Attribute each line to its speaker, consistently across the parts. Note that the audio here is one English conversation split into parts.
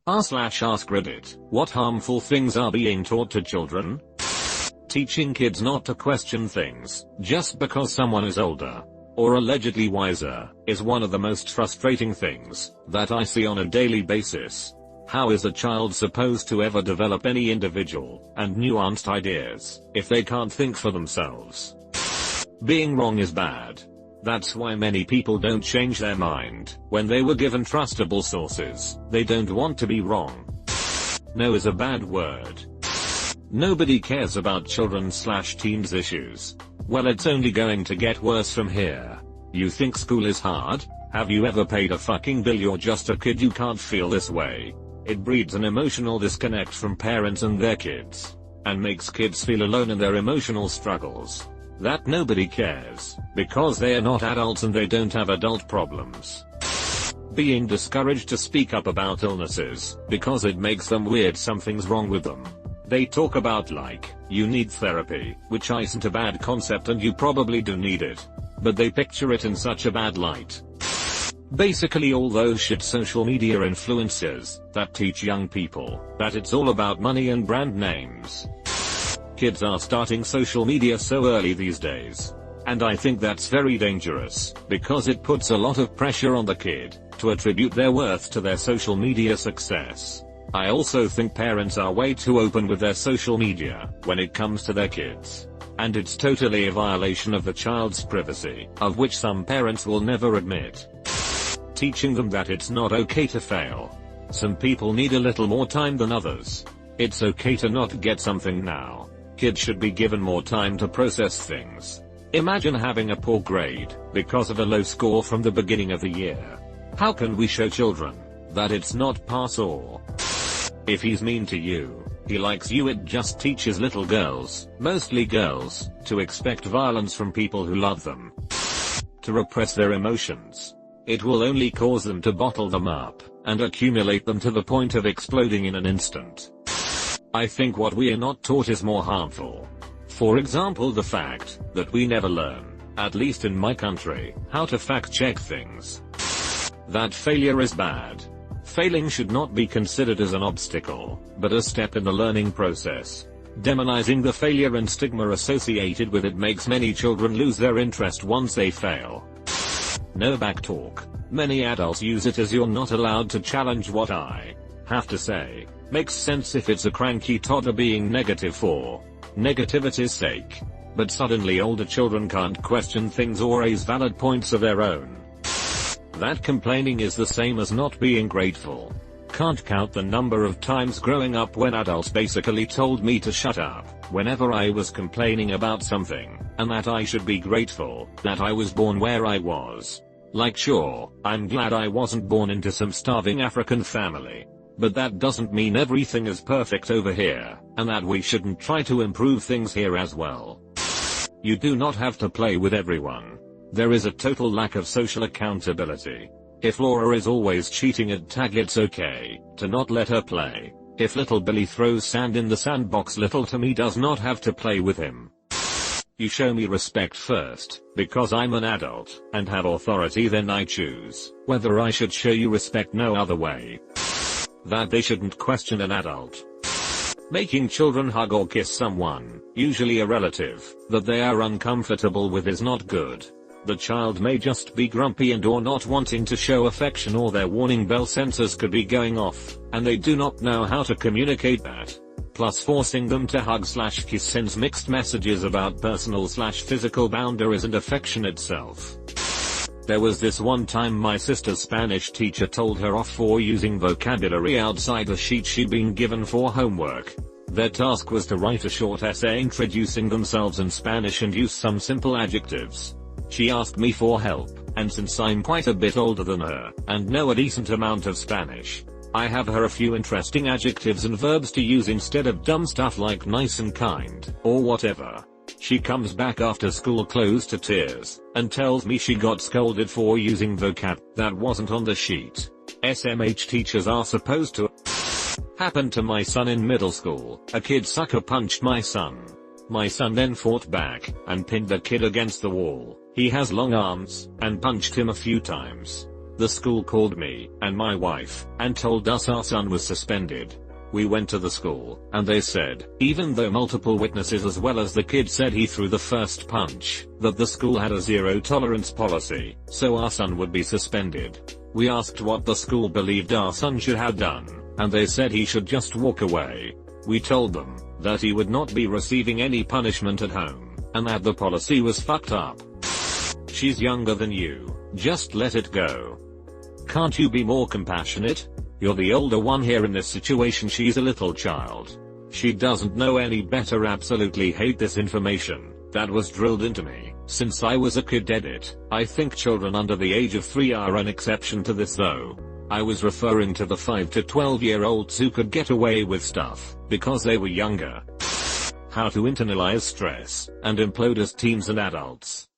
Speaker 1: r/AskReddit, what harmful things are being taught to children? Teaching kids not to question things, just because someone is older, or allegedly wiser, is one of the most frustrating things that I see on a daily basis. How is a child supposed to ever develop any individual and nuanced ideas if they can't think for themselves? Being wrong is bad. That's why many people don't change their mind when they were given trustable sources. They don't want to be wrong. No is a bad word. Nobody cares about children/teens issues. Well, it's only going to get worse from here. You think school is hard? Have you ever paid a fucking bill? You're just a kid. You can't feel this way. It breeds an emotional disconnect from parents and their kids, and makes kids feel alone in their emotional struggles. That nobody cares, because they are not adults and they don't have adult problems. Being discouraged to speak up about illnesses, because it makes them weird something's wrong with them. They talk about like, you need therapy, which isn't a bad concept and you probably do need it. But they picture it in such a bad light. Basically all those shit social media influencers that teach young people that it's all about money and brand names. Kids are starting social media so early these days. And I think that's very dangerous, because it puts a lot of pressure on the kid to attribute their worth to their social media success. I also think parents are way too open with their social media when it comes to their kids. And it's totally a violation of the child's privacy, of which some parents will never admit. Teaching them that it's not okay to fail. Some people need a little more time than others. It's okay to not get something now. Kids should be given more time to process things. Imagine having a poor grade because of a low score from the beginning of the year. How can we show children that it's not pass or? If he's mean to you, he likes you, it just teaches little girls, mostly girls, to expect violence from people who love them. To repress their emotions. It will only cause them to bottle them up and accumulate them to the point of exploding in an instant. I think what we are not taught is more harmful. For example, the fact that we never learn, at least in my country, how to fact check things. That failure is bad. Failing should not be considered as an obstacle, but a step in the learning process. Demonizing the failure and stigma associated with it makes many children lose their interest once they fail. No backtalk. Many adults use it as you're not allowed to challenge what I have to say. Makes sense if it's a cranky toddler being negative for negativity's sake. But suddenly older children can't question things or raise valid points of their own. That complaining is the same as not being grateful. Can't count the number of times growing up when adults basically told me to shut up whenever I was complaining about something, and that I should be grateful that I was born where I was. Like, sure, I'm glad I wasn't born into some starving African family. But that doesn't mean everything is perfect over here, and that we shouldn't try to improve things here as well. You do not have to play with everyone. There is a total lack of social accountability. If Laura is always cheating at tag, it's okay to not let her play. If little Billy throws sand in the sandbox, little Timmy does not have to play with him. You show me respect first, because I'm an adult and have authority, then I choose whether I should show you respect. No other way. That they shouldn't question an adult. Making children hug or kiss someone, usually a relative, that they are uncomfortable with is not good. The child may just be grumpy and or not wanting to show affection, or their warning bell sensors could be going off, and they do not know how to communicate that. Plus, forcing them to hug/kiss sends mixed messages about personal/physical boundaries and affection itself. There was this one time my sister's Spanish teacher told her off for using vocabulary outside the sheet she'd been given for homework. Their task was to write a short essay introducing themselves in Spanish and use some simple adjectives. She asked me for help, and since I'm quite a bit older than her, and know a decent amount of Spanish, I have her a few interesting adjectives and verbs to use instead of dumb stuff like nice and kind, or whatever. She comes back after school close to tears, and tells me she got scolded for using vocab that wasn't on the sheet. SMH teachers are supposed to. Happened to my son in middle school. A kid sucker punched my son. My son then fought back, and pinned the kid against the wall. He has long arms, and punched him a few times. The school called me and my wife and told us our son was suspended. We went to the school, and they said, even though multiple witnesses as well as the kid said he threw the first punch, that the school had a zero tolerance policy, so our son would be suspended. We asked what the school believed our son should have done, and they said he should just walk away. We told them that he would not be receiving any punishment at home, and that the policy was fucked up. She's younger than you, just let it go. Can't you be more compassionate? You're the older one here in this situation. She's a little child. She doesn't know any better. Absolutely hate this information that was drilled into me since I was a kid. Edit. I think children under the age of 3 are an exception to this though. I was referring to the 5 to 12-year-olds who could get away with stuff because they were younger. How to internalize stress and implode as teens and adults.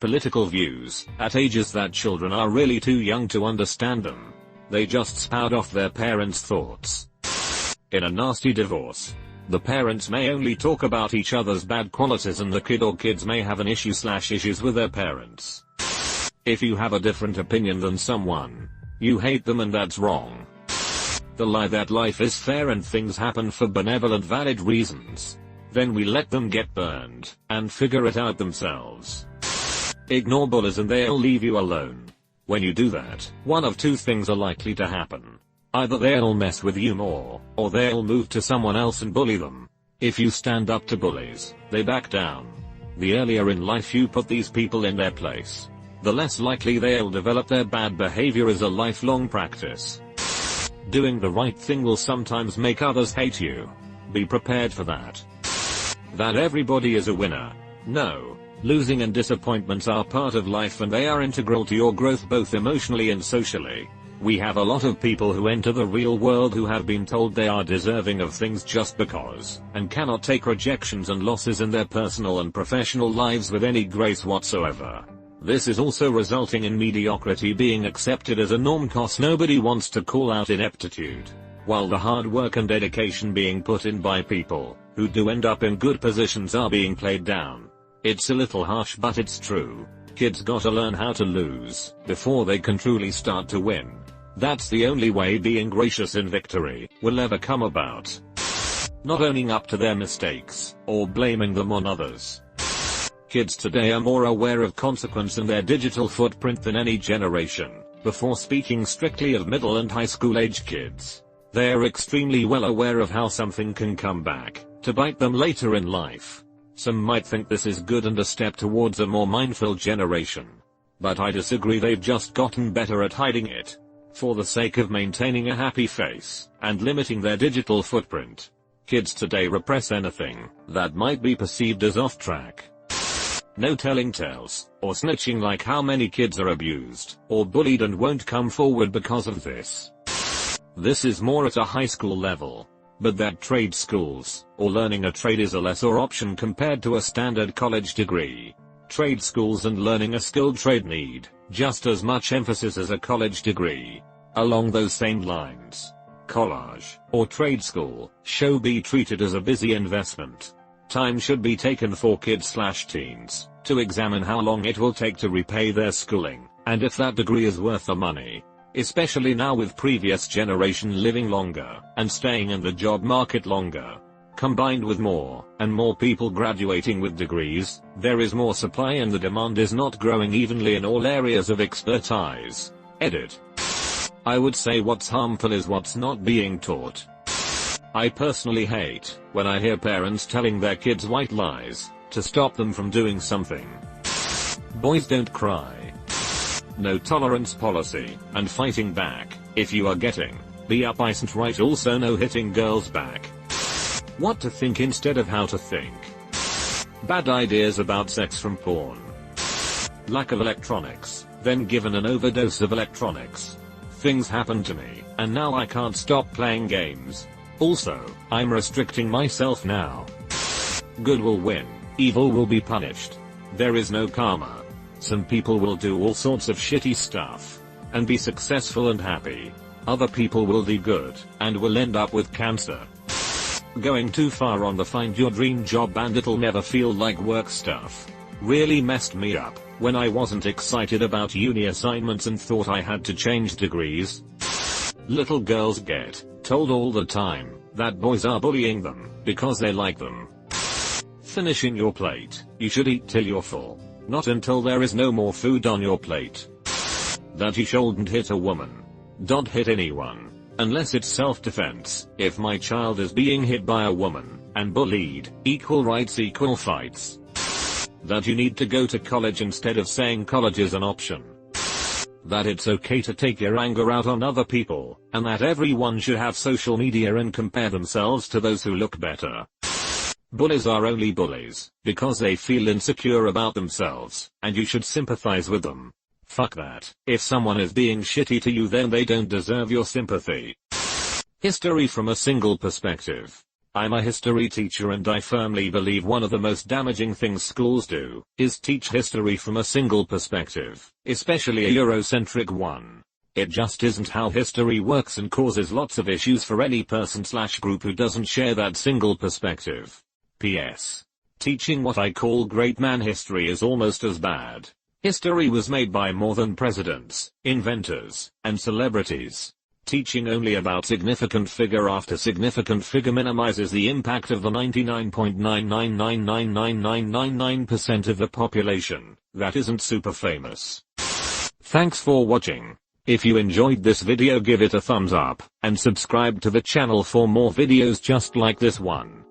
Speaker 1: Political views at ages that children are really too young to understand them. They just spout off their parents' thoughts. In a nasty divorce, the parents may only talk about each other's bad qualities and the kid or kids may have an issues with their parents. If you have a different opinion than someone, you hate them and that's wrong. The lie that life is fair and things happen for benevolent valid reasons. Then we let them get burned and figure it out themselves. Ignore bullies and they'll leave you alone. When you do that, one of two things are likely to happen. Either they'll mess with you more, or they'll move to someone else and bully them. If you stand up to bullies, they back down. The earlier in life you put these people in their place, the less likely they'll develop their bad behavior as a lifelong practice. Doing the right thing will sometimes make others hate you. Be prepared for that. That everybody is a winner. No. Losing and disappointments are part of life and they are integral to your growth both emotionally and socially. We have a lot of people who enter the real world who have been told they are deserving of things just because, and cannot take rejections and losses in their personal and professional lives with any grace whatsoever. This is also resulting in mediocrity being accepted as a norm cause nobody wants to call out ineptitude, while the hard work and dedication being put in by people who do end up in good positions are being played down. It's a little harsh but it's true. Kids gotta learn how to lose before they can truly start to win. That's the only way being gracious in victory will ever come about. Not owning up to their mistakes or blaming them on others. Kids today are more aware of consequence in their digital footprint than any generation before. Speaking strictly of middle and high school age kids, they are extremely well aware of how something can come back to bite them later in life. Some might think this is good and a step towards a more mindful generation. But I disagree. They've just gotten better at hiding it. For the sake of maintaining a happy face and limiting their digital footprint, kids today repress anything that might be perceived as off track. No telling tales or snitching like how many kids are abused or bullied and won't come forward because of this. This is more at a high school level. But that trade schools or learning a trade is a lesser option compared to a standard college degree. Trade schools and learning a skilled trade need just as much emphasis as a college degree. Along those same lines, college or trade school should be treated as a busy investment. Time should be taken for kids/teens to examine how long it will take to repay their schooling and if that degree is worth the money. Especially now with previous generation living longer and staying in the job market longer. Combined with more and more people graduating with degrees, there is more supply and the demand is not growing evenly in all areas of expertise. Edit. I would say what's harmful is what's not being taught. I personally hate when I hear parents telling their kids white lies to stop them from doing something. Boys don't cry. No tolerance policy, and fighting back, if you are getting the up isn't right. Also no hitting girls back. What to think instead of how to think. Bad ideas about sex from porn. Lack of electronics, then given an overdose of electronics. Things happened to me, and now I can't stop playing games. Also, I'm restricting myself now. Good will win, evil will be punished. There is no karma. Some people will do all sorts of shitty stuff and be successful and happy. Other people will do good and will end up with cancer. Going too far on the find your dream job and it'll never feel like work stuff really messed me up when I wasn't excited about uni assignments and thought I had to change degrees. Little girls get told all the time that boys are bullying them because they like them. Finishing your plate. You should eat till you're full, not until there is no more food on your plate. That you shouldn't hit a woman. Don't hit anyone unless it's self-defense. If my child is being hit by a woman and bullied, equal rights, equal fights. That you need to go to college instead of saying college is an option. That it's okay to take your anger out on other people, and that everyone should have social media and compare themselves to those who look better. Bullies are only bullies because they feel insecure about themselves, and you should sympathize with them. Fuck that. If someone is being shitty to you, then they don't deserve your sympathy. History from a single perspective. I'm a history teacher and I firmly believe one of the most damaging things schools do is teach history from a single perspective, especially a Eurocentric one. It just isn't how history works and causes lots of issues for any person/group who doesn't share that single perspective. P.S. Teaching what I call great man history is almost as bad. History was made by more than presidents, inventors, and celebrities. Teaching only about significant figure after significant figure minimizes the impact of the 99.9999999% of the population that isn't super famous. Thanks for watching. If you enjoyed this video, give it a thumbs up, and subscribe to the channel for more videos just like this one.